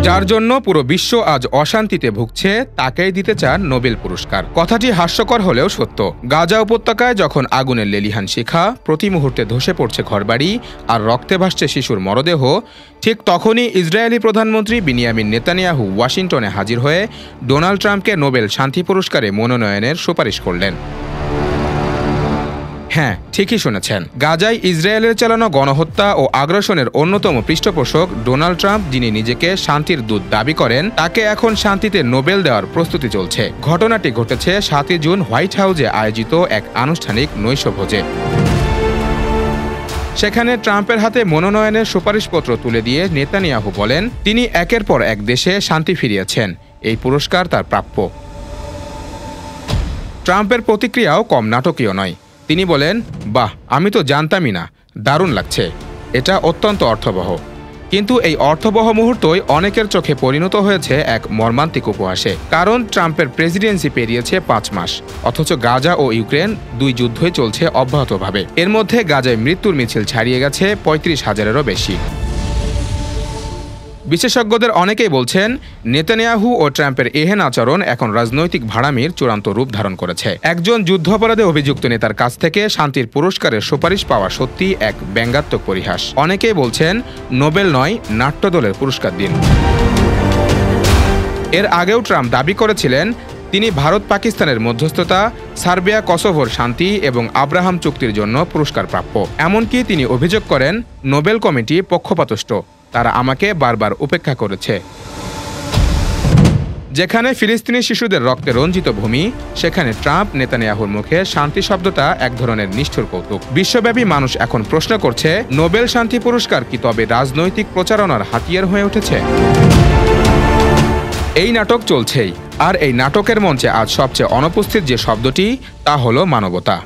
যার জন্য পুরো বিশ্ব আজ অশান্তিতে ভুগছে তাকেই দিতে চান নোবেল পুরস্কার। কথাটি হাস্যকর হলেও সত্য। গাজা উপত্যকায় যখন আগুনের লেলিহান শিখা, প্রতি মুহূর্তে ধসে পড়ছে ঘরবাড়ি আর রক্তে ভাসছে শিশুর মরদেহ, ঠিক তখনই ইসরায়েলি প্রধানমন্ত্রী বিনিয়ামিন নেতানিয়াহু ওয়াশিংটনে হাজির হয়ে ডোনাল্ড ট্রাম্পকে নোবেল শান্তি পুরস্কারে মনোনয়নের সুপারিশ করলেন। হ্যাঁ, ঠিকই শুনেছেন। গাজায় ইসরায়েলের চালানো গণহত্যা ও আগ্রাসনের অন্যতম পৃষ্ঠপোষক ডোনাল্ড ট্রাম্প, যিনি নিজেকে শান্তির দূত দাবি করেন, তাকে এখন শান্তিতে নোবেল দেওয়ার প্রস্তুতি চলছে। ঘটনাটি ঘটেছে ৭ই জুন হোয়াইট হাউসে আয়োজিত এক আনুষ্ঠানিক নৈশভোজে। সেখানে ট্রাম্পের হাতে মনোনয়নের সুপারিশপত্র তুলে দিয়ে নেতানিয়াহু বলেন, তিনি একের পর এক দেশে শান্তি ফিরিয়েছেন, এই পুরস্কার তার প্রাপ্য। ট্রাম্পের প্রতিক্রিয়াও কম নাটকীয় নয়। তিনি বলেন, বাহ, আমি তো জানতামই না, দারুণ লাগছে, এটা অত্যন্ত অর্থবহ। কিন্তু এই অর্থবহ মুহূর্তই অনেকের চোখে পরিণত হয়েছে এক মর্মান্তিক উপহাসে। কারণ ট্রাম্পের প্রেসিডেন্সি পেরিয়েছে ৫ মাস, অথচ গাজা ও ইউক্রেন দুই যুদ্ধই চলছে অব্যাহতভাবে। এর মধ্যে গাজায় মৃত্যুর মিছিল ছাড়িয়ে গেছে ৩৫,০০০-এরও বেশি। বিশেষজ্ঞদের অনেকেই বলছেন, নেতানিয়াহু ও ট্রাম্পের এহেন আচরণ এখন রাজনৈতিক ভাড়ামির চূড়ান্ত রূপ ধারণ করেছে। একজন যুদ্ধাপরাধে অভিযুক্ত নেতার কাছ থেকে শান্তির পুরস্কারের সুপারিশ পাওয়া সত্যি এক ব্যঙ্গাত্মক পরিহাস। অনেকেই বলছেন, নোবেল নয়, নাট্যদলের পুরস্কার দিন। এর আগেও ট্রাম্প দাবি করেছিলেন, তিনি ভারত পাকিস্তানের মধ্যস্থতা, সার্বিয়া কসোভোর শান্তি এবং আব্রাহাম চুক্তির জন্য পুরস্কার প্রাপ্য। এমনকি তিনি অভিযোগ করেন, নোবেল কমিটি পক্ষপাতদুষ্ট, তারা আমাকে বারবার উপেক্ষা করেছে। যেখানে ফিলিস্তিনি শিশুদের রক্তে রঞ্জিত ভূমি, সেখানে ট্রাম্প নেতানিয়াহুর মুখে শান্তি শব্দটা এক ধরনের নিষ্ঠুর কৌতুক। বিশ্বব্যাপী মানুষ এখন প্রশ্ন করছে, নোবেল শান্তি পুরস্কার কি তবে রাজনৈতিক প্রচারণার হাতিয়ার হয়ে উঠেছে? এই নাটক চলছেই, আর এই নাটকের মঞ্চে আজ সবচেয়ে অনুপস্থিত যে শব্দটি, তা হলো মানবতা।